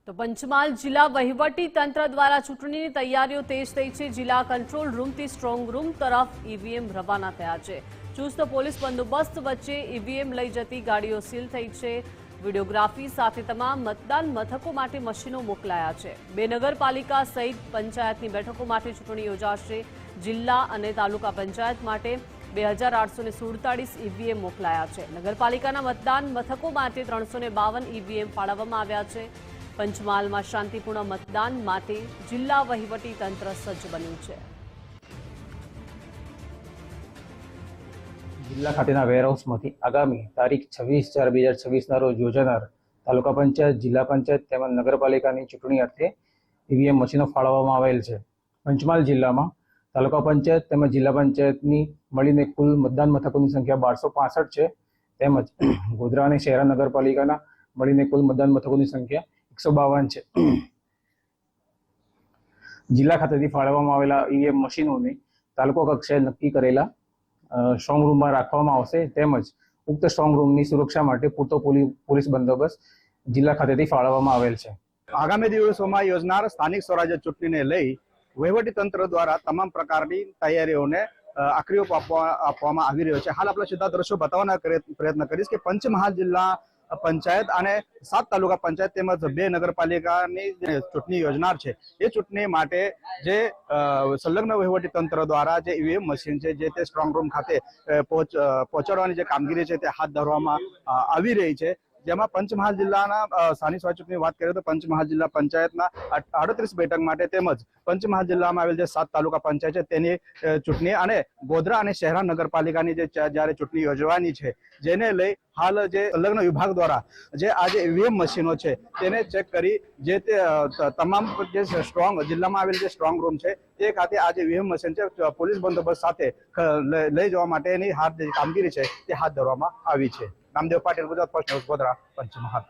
તો પંચમહાલ જિલ્લા વહીવટી તંત્ર દ્વારા ચૂંટણીની તૈયારીઓ તેજ થઈ છે। જિલ્લા કંટ્રોલ રૂમથી સ્ટ્રોંગ રૂમ તરફ ઈવીએમ રવાના થયા છે। ચુસ્ત પોલીસ બંદોબસ્ત વચ્ચે ઈવીએમ લઈ જતી ગાડીઓ સીલ થઈ છે। વિડીયોગ્રાફી સાથે તમામ મતદાન મથકો માટે મશીનો મોકલાયા છે। બે નગરપાલિકા સહિત પંચાયતની બેઠકો માટે ચૂંટણી યોજાશે। જિલ્લા અને તાલુકા પંચાયત માટે 2847 ઈવીએમ મોકલાયા છે। નગરપાલિકાના મતદાન મથકો માટે 352 ઈવીએમ ફાળવવામાં આવ્યા છે। પંચમહાલમાં શાંતિપૂર્ણ મતદાન માટે જિલ્લા વહીવટી તંત્ર સજ્જ બન્યું છે। જિલ્લા ખાતેના વેરહાઉસમાંથી આગામી તારીખ 26/4/2026ના રોજ યોજાનાર તાલુકા પંચાયત, જિલ્લા પંચાયત તેમજ નગરપાલિકાની ચૂંટણી અર્થે ઈવીએમ મશીનો ફાળવવામાં આવેલ છે। પંચમહાલ જિલ્લામાં તાલુકા પંચાયત તેમજ જિલ્લા પંચાયતની મળીને કુલ મતદાન મથકોની સંખ્યા 1265 છે, તેમજ ગોધરા અને શહેરા નગરપાલિકાના મળીને કુલ મતદાન મથકોની સંખ્યા 152 છે। જિલ્લા ખાતેથી ફાળવવામાં આવેલા ઈવીએમ મશીનોને તાલુકા કક્ષાએ નક્કી કરેલા સ્ટ્રોંગ રૂમમાં રાખવામાં આવશે, તેમજ ઉક્ત સ્ટ્રોંગ રૂમની સુરક્ષા માટે પૂરતો પોલીસ બંદોબસ્ત જિલ્લા ખાતેથી ફાળવવામાં આવેલ છે। આગામી દિવસોમાં યોજનાર સ્થાનિક સ્વરાજ્ય ચૂંટણીને લઈ વહીવટી તંત્ર દ્વારા તમામ પ્રકારની તૈયારીઓને આખરી ઓપ આપવામાં આવી રહ્યો છે। હાલ આપણે સીધા દ્રશ્યો બતાવવાનો પ્રયત્ન કરીશ કે પંચમહાલ જિલ્લા પંચાયત અને 7 તાલુકા પંચાયત તેમજ 2 નગરપાલિકાની ચૂંટણી યોજનાર છે। એ ચૂંટણી માટે જે સંલગ્ન વહીવટી તંત્ર દ્વારા જે ઈવીએમ મશીન છે જે તે સ્ટ્રોંગ રૂમ ખાતે પહોંચાડવાની જે કામગીરી છે તે હાથ ધરવામાં આવી રહી છે। જેમાં પંચમહાલ જિલ્લાના સ્થાનિક સ્વરાજ ચૂંટણી વાત કરીએ તો પંચમહાલ જિલ્લા પંચાયતના 38 બેઠક માટે તેમજ પંચમહાલ જિલ્લામાં આવેલ જે 7 તાલુકા પંચાયત છે તેની ચૂંટણી અને ગોધરા અને શહેરા નગરપાલિકાની જે જ્યારે ચૂંટણી યોજવાની છે, જેને લઈ હાલ જે સંલગ્ન વિભાગ દ્વારા જે આ જે ઈવીએમ મશીનો છે તેને ચેક કરી જે તે તમામ જે સ્ટ્રોંગ જિલ્લામાં આવેલ જે સ્ટ્રોંગ રૂમ છે તે ખાતે આ જે ઈવીએમ મશીન છે પોલીસ બંદોબસ્ત સાથે લઈ જવા માટેની હાથ જે કામગીરી છે તે હાથ ધરવામાં આવી છે। Namdev Patil, Gujarat first news, Godhra, Panchmahal.